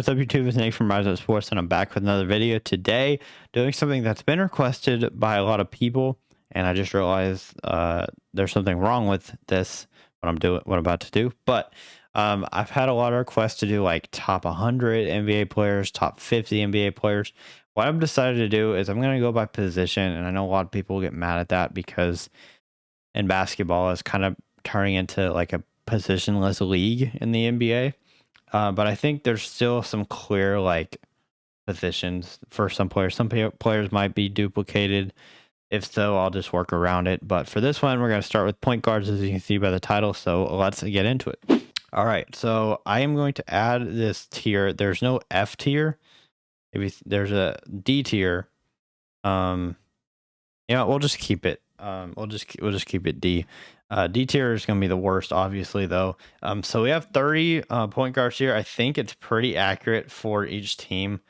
what's up YouTube, it's Nick from Rise Up Sports and I'm back with another video today doing something that's been requested by a lot of people, and I just realized there's something wrong with this, what I'm about to do. But I've had a lot of requests to do like top 100 NBA players, top 50 NBA players. What I've decided to do is I'm going to go by position, and I know a lot of people get mad at that because in basketball it's kind of turning into like a positionless league in the NBA. But I think there's still some clear like positions for some players. Some players might be duplicated. If so, I'll just work around it. But for this one, we're going to start with point guards, as you can see by the title. So let's get into it. All right. So I am going to add this tier. There's no F tier. Maybe there's a D tier. We'll just keep it. We'll just keep it D. D tier is going to be the worst, obviously, though. So we have 30 point guards here. I think it's pretty accurate for each team.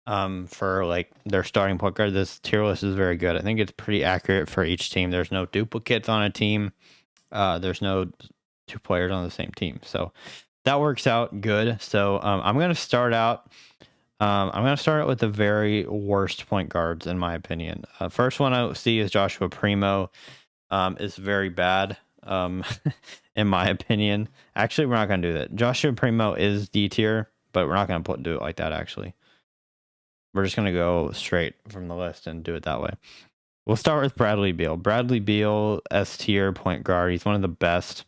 For like their starting point guard, this tier list is very good. I think it's pretty accurate for each team. There's no duplicates on a team. There's no two players on the same team, so that works out good. So I'm going to start out. I'm going to start out with the very worst point guards, in my opinion. First one I see is Joshua Primo. Is very bad, in my opinion. Actually, we're not going to do that. Joshua Primo is D tier, but we're not going to do it like that, actually. We're just going to go straight from the list and do it that way. We'll start with Bradley Beal. Bradley Beal, S tier point guard. He's one of the best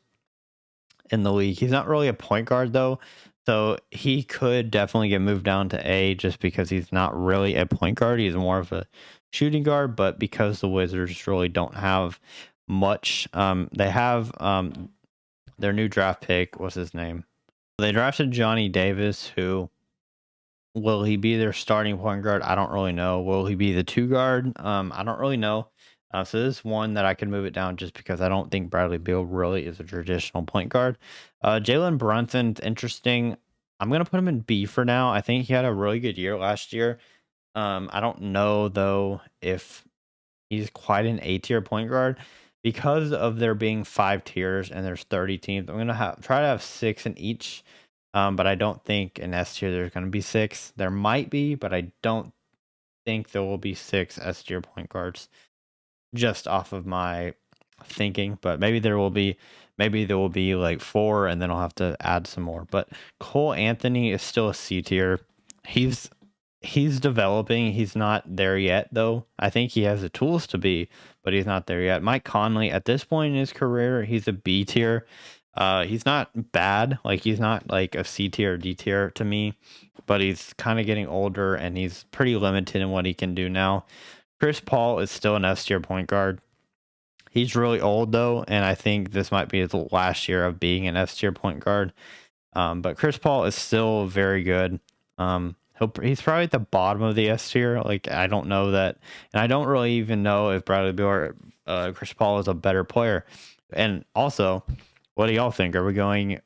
in the league. He's not really a point guard, though. So he could definitely get moved down to A just because he's not really a point guard. He's more of a shooting guard, but because the Wizards really don't have much, they have their new draft pick. What's his name? They drafted Johnny Davis, who will he be their starting point guard? I don't really know. Will he be the two guard? I don't really know. So this is one that I could move it down just because I don't think Bradley Beal really is a traditional point guard. Jalen Brunson's interesting. I'm going to put him in B for now. I think he had a really good year last year. I don't know, though, if he's quite an A tier point guard. Because of there being 5 tiers and there's 30 teams, I'm going to try to have 6 in each. But I don't think in S tier there's going to be 6. There might be, but I don't think there will be 6 S tier point guards, just off of my thinking. But maybe there will be like 4, and then I'll have to add some more. But Cole Anthony is still a C tier. He's developing. He's not there yet, though. I think he has the tools to be, but he's not there yet. Mike Conley, at this point in his career, he's a B tier. He's not bad. Like, he's not like a C tier or D tier to me, but he's kind of getting older and he's pretty limited in what he can do now. Chris Paul is still an S tier point guard. He's really old, though, and I think this might be his last year of being an S tier point guard. But Chris Paul is still very good. He's probably at the bottom of the S tier. Like, I don't know that, and I don't really even know if Bradley Beal or Chris Paul is a better player. And also, what do y'all think? Are we going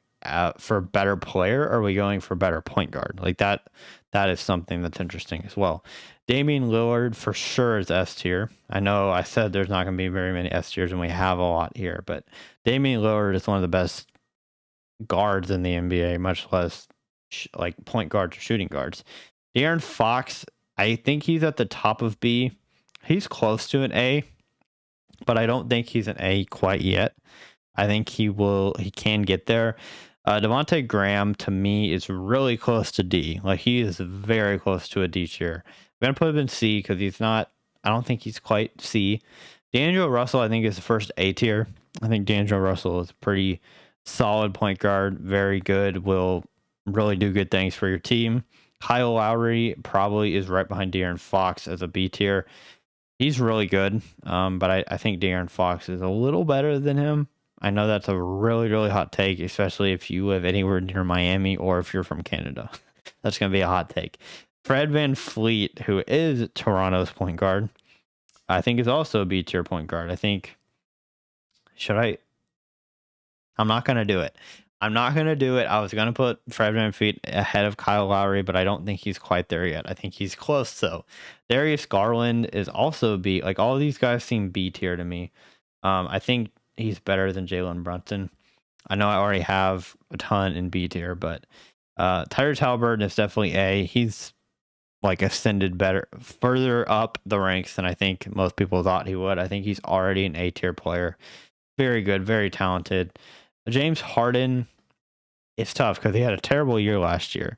for better player, or are we going for better point guard? Like that is something that's interesting as well. Damian Lillard for sure is S tier. I know I said there's not going to be very many S tiers, and we have a lot here, but Damian Lillard is one of the best guards in the NBA, much less like point guards or shooting guards. De'Aaron Fox, I think he's at the top of B. He's close to an A, but I don't think he's an A quite yet. I think he can get there. Devontae Graham, to me, is really close to D. Like, he is very close to a D tier. I'm going to put him in C because I don't think he's quite C. D'Angelo Russell, I think, is the first A tier. I think D'Angelo Russell is a pretty solid point guard, very good, will really do good things for your team. Kyle Lowry probably is right behind De'Aaron Fox as a B tier. He's really good, but I think De'Aaron Fox is a little better than him. I know that's a really, really hot take, especially if you live anywhere near Miami or if you're from Canada. That's going to be a hot take. Fred VanVleet, who is Toronto's point guard, I think is also a B tier point guard. I'm not going to do it. I was going to put Fred VanVleet ahead of Kyle Lowry, but I don't think he's quite there yet. I think he's close, though. Darius Garland is also B. Like, all these guys seem B tier to me. I think he's better than Jalen Brunson. I know I already have a ton in B tier, but Tyrese Halliburton is definitely A. He's like ascended better further up the ranks than I think most people thought he would. I think he's already an A tier player. Very good, very talented. James Harden, it's tough because he had a terrible year last year.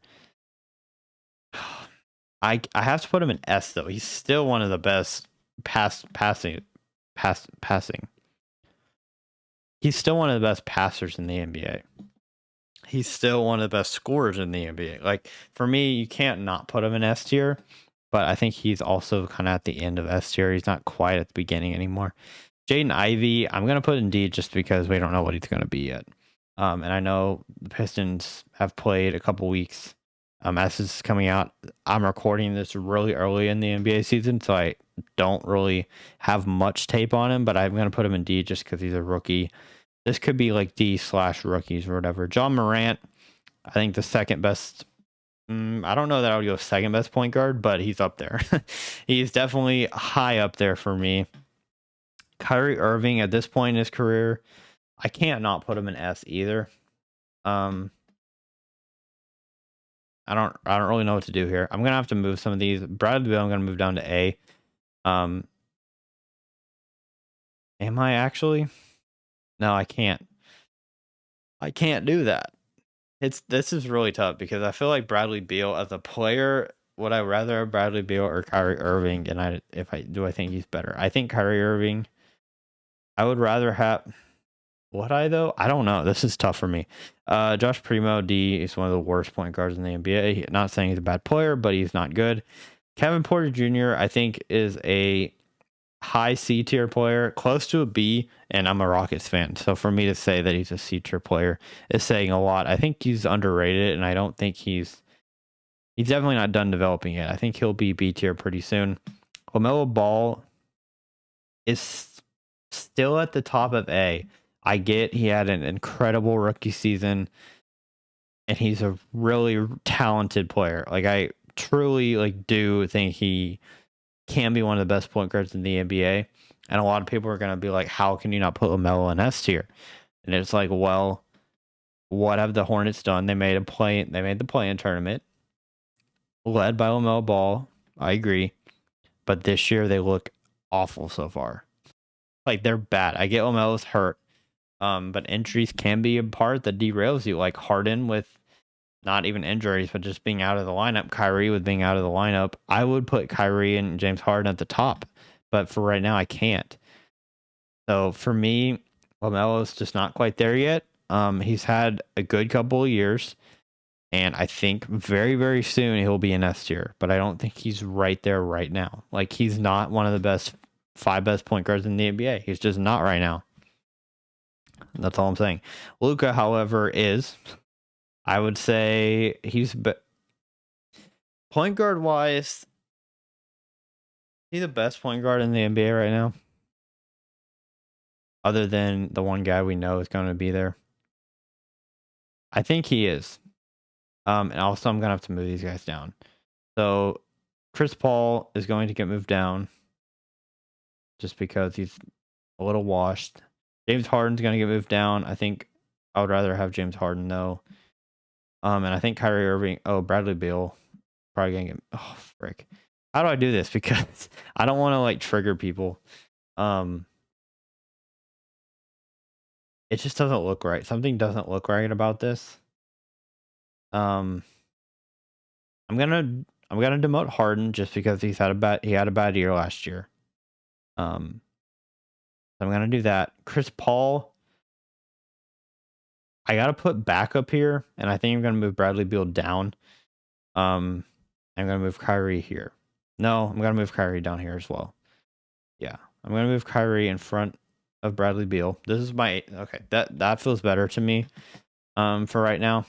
I have to put him in S though. He's still one of the best passing. He's still one of the best passers in the NBA. He's still one of the best scorers in the NBA. Like for me, you can't not put him in S tier, but I think he's also kind of at the end of S tier. He's not quite at the beginning anymore. Jaden Ivey, I'm gonna put in D just because we don't know what he's gonna be yet. And I know the Pistons have played a couple weeks. As this is coming out, I'm recording this really early in the NBA season, so I don't really have much tape on him, but I'm gonna put him in D just because he's a rookie. This could be like D/rookies or whatever. John Morant, I think the second best. I don't know that I would go second best point guard, but he's up there. He's definitely high up there for me. Kyrie Irving at this point in his career, I can't not put him in S either. I don't really know what to do here. I'm gonna have to move some of these. Bradley Beal, I'm gonna move down to A. Am I actually? No, I can't. I can't do that. This is really tough because I feel like Bradley Beal as a player, would I rather have Bradley Beal or Kyrie Irving? And I think he's better. I think Kyrie Irving. I would rather have. Would I though? I don't know. This is tough for me. Josh Primo, D, is one of the worst point guards in the NBA. Not saying he's a bad player, but he's not good. Kevin Porter Jr., I think, is a high C tier player, close to a B, and I'm a Rockets fan. So for me to say that he's a C tier player is saying a lot. I think he's underrated, and I don't think he's definitely not done developing yet. I think he'll be B tier pretty soon. LaMelo Ball is still at the top of A. I get he had an incredible rookie season, and he's a really talented player. Like I truly do think he can be one of the best point guards in the NBA. And a lot of people are going to be like, how can you not put LaMelo in S tier? And it's like, well, what have the Hornets done? They made the play-in tournament led by LaMelo Ball. I agree. But this year they look awful so far. Like they're bad. I get LaMelo's hurt. But injuries can be a part that derails you, like Harden with not even injuries, but just being out of the lineup. Kyrie with being out of the lineup. I would put Kyrie and James Harden at the top, but for right now, I can't. So for me, LaMelo's just not quite there yet. He's had a good couple of years, and I think very, very soon he'll be in S tier, but I don't think he's right there right now. Like he's not one of the five best point guards in the NBA. He's just not right now. That's all I'm saying. Luka, however, is, I would say he's point guard wise, he's the best point guard in the NBA right now. Other than the one guy we know is going to be there. I think he is. And also I'm going to have to move these guys down. So Chris Paul is going to get moved down just because he's a little washed. James Harden's going to get moved down. I think I would rather have James Harden though. And I think Kyrie Irving. Oh, Bradley Beal probably going to get. Oh, frick! How do I do this? Because I don't want to like trigger people. It just doesn't look right. Something doesn't look right about this. I'm gonna demote Harden just because he had a bad year last year. I'm gonna do that. Chris Paul, I gotta put back up here, and I think I'm gonna move Bradley Beal down. I'm gonna move Kyrie here. No, I'm gonna move Kyrie down here as well. Yeah, I'm gonna move Kyrie in front of Bradley Beal. This is my okay. That feels better to me. For right now,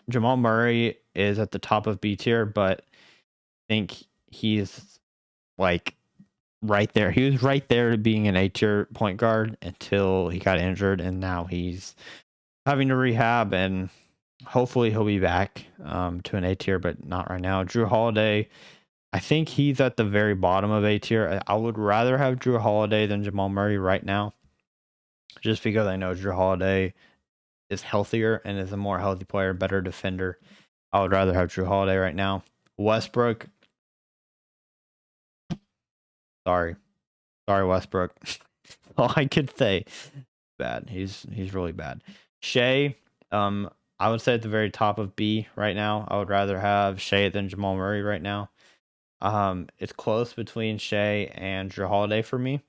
Jamal Murray is at the top of B tier, but I think he's like right there. He was right there to being an A tier point guard until he got injured, and now he's having to rehab, and hopefully he'll be back to an A tier, but not right now. Drew Holiday, I think he's at the very bottom of A tier. I would rather have Drew Holiday than Jamal Murray right now, just because I know Drew Holiday is healthier and is a more healthy player, better defender. I would rather have Drew Holiday right now. Westbrook. Sorry, Westbrook. All I could say, bad. He's really bad. Shea. I would say at the very top of B right now. I would rather have Shea than Jamal Murray right now. It's close between Shea and Drew Holiday for me.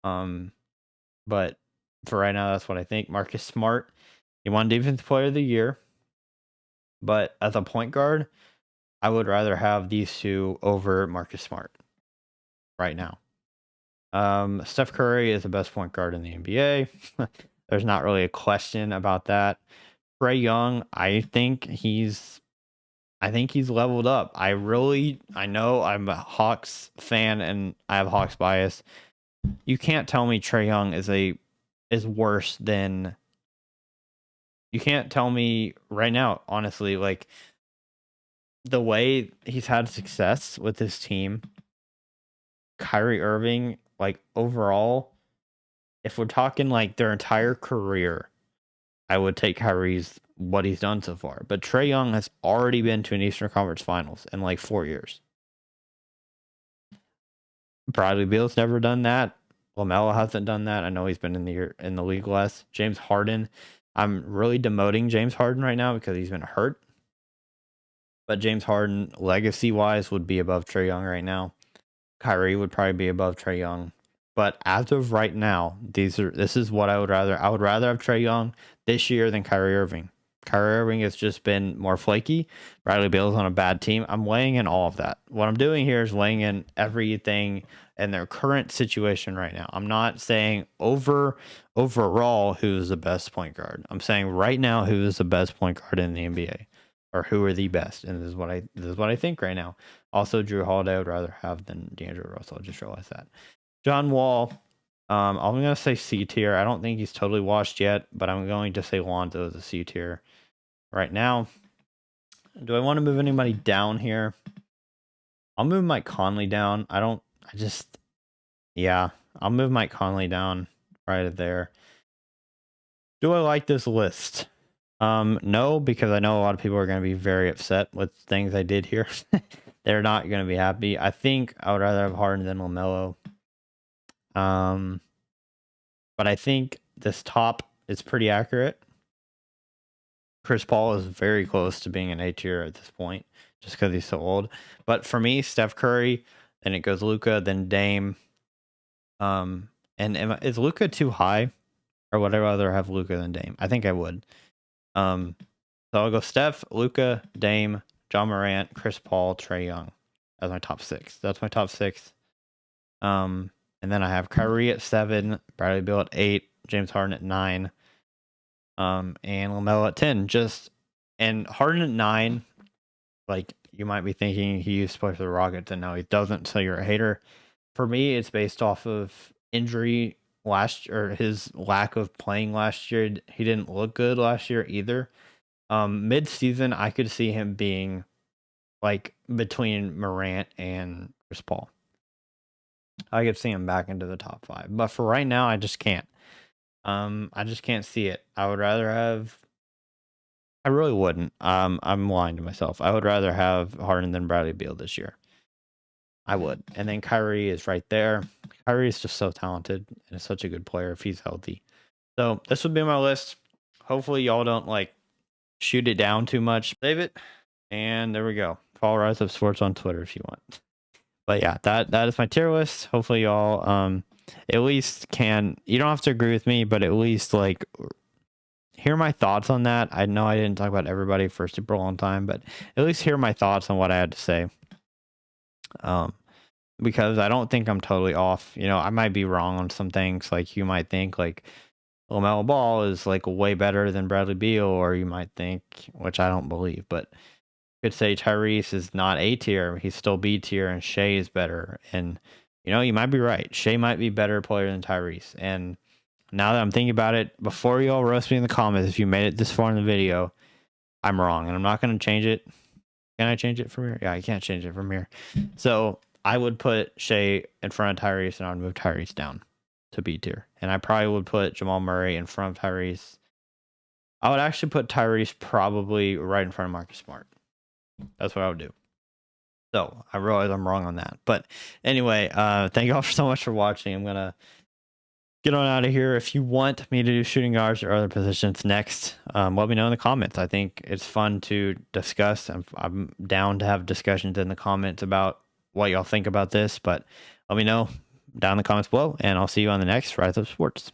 But for right now, that's what I think. Marcus Smart, he won Defensive Player of the Year, but as a point guard, I would rather have these two over Marcus Smart right now. Steph Curry is the best point guard in the NBA. There's not really a question about that. Trae Young, I think he's leveled up. I know I'm a Hawks fan and I have Hawks bias. You can't tell me Trae Young is worse than. You can't tell me right now, honestly, like the way he's had success with his team. Kyrie Irving, like overall, if we're talking like their entire career, I would take Kyrie's what he's done so far. But Trae Young has already been to an Eastern Conference Finals in like 4 years. Bradley Beal's never done that. LaMelo hasn't done that. I know he's been in the league less. James Harden, I'm really demoting James Harden right now because he's been hurt. But James Harden, legacy wise, would be above Trae Young right now. Kyrie would probably be above Trae Young. But as of right now, this is what I would rather. I would rather have Trae Young this year than Kyrie Irving. Kyrie Irving has just been more flaky. Bradley Beal's on a bad team. I'm weighing in all of that. What I'm doing here is weighing in everything in their current situation right now. I'm not saying overall who's the best point guard. I'm saying right now who is the best point guard in the NBA, or who are the best. And this is what I think right now. Also, Drew Holiday I would rather have than D'Angelo Russell. I just realized that. John Wall, I'm going to say C tier. I don't think he's totally washed yet, but I'm going to say Lonzo is a C tier right now. Do I want to move anybody down here? I'll move Mike Conley down. I'll move Mike Conley down right there. Do I like this list? No, because I know a lot of people are going to be very upset with things I did here. They're not going to be happy. I think I would rather have Harden than LaMelo. But I think this top is pretty accurate. Chris Paul is very close to being an A tier at this point, just because he's so old. But for me, Steph Curry, then it goes Luka, then Dame. And is Luka too high, or would I rather have Luka than Dame? I think I would. So I'll go Steph, Luka, Dame, John Morant, Chris Paul, Trae Young as my top 6. That's my top 6. And then I have Kyrie at 7, Bradley Beal at 8, James Harden at 9, and LaMelo at 10. And Harden at 9, like you might be thinking he used to play for the Rockets, and now he doesn't, so you're a hater. For me, it's based off of injury his lack of playing last year. He didn't look good last year either. Mid-season, I could see him being like between Morant and Chris Paul. I could see him back into the top 5, but for right now, I just can't. I just can't see it. I would rather have. I really wouldn't. I'm lying to myself. I would rather have Harden than Bradley Beal this year. I would. And then Kyrie is right there. Kyrie is just so talented and is such a good player if he's healthy. So this would be my list. Hopefully y'all don't like shoot it down too much. Save it. And there we go. Follow Rise Up Sports on Twitter if you want. But yeah, that is my tier list. Hopefully y'all at least you don't have to agree with me, but at least like hear my thoughts on that. I know I didn't talk about everybody for a super long time, but at least hear my thoughts on what I had to say. Because I don't think I'm totally off. You know, I might be wrong on some things. Like you might think like LaMelo Ball is like way better than Bradley Beal, or you might think, which I don't believe, but you could say Tyrese is not A tier. He's still B tier, and Shea is better. And you know, you might be right. Shea might be a better player than Tyrese. And now that I'm thinking about it, before you all roast me in the comments, if you made it this far in the video, I'm wrong, and I'm not going to change it. Can I change it from here? Yeah, I can't change it from here. So I would put Shea in front of Tyrese, and I would move Tyrese down to B tier. And I probably would put Jamal Murray in front of Tyrese I would actually put Tyrese probably right in front of Marcus Smart. That's what I would do. So I realize I'm wrong on that. But anyway, thank you all so much for watching. I'm gonna get on out of here. If you want me to do shooting guards or other positions next, let me know in the comments. I think it's fun to discuss. I'm down to have discussions in the comments about what y'all think about this, but let me know down in the comments below, and I'll see you on the next Rise Up Sports.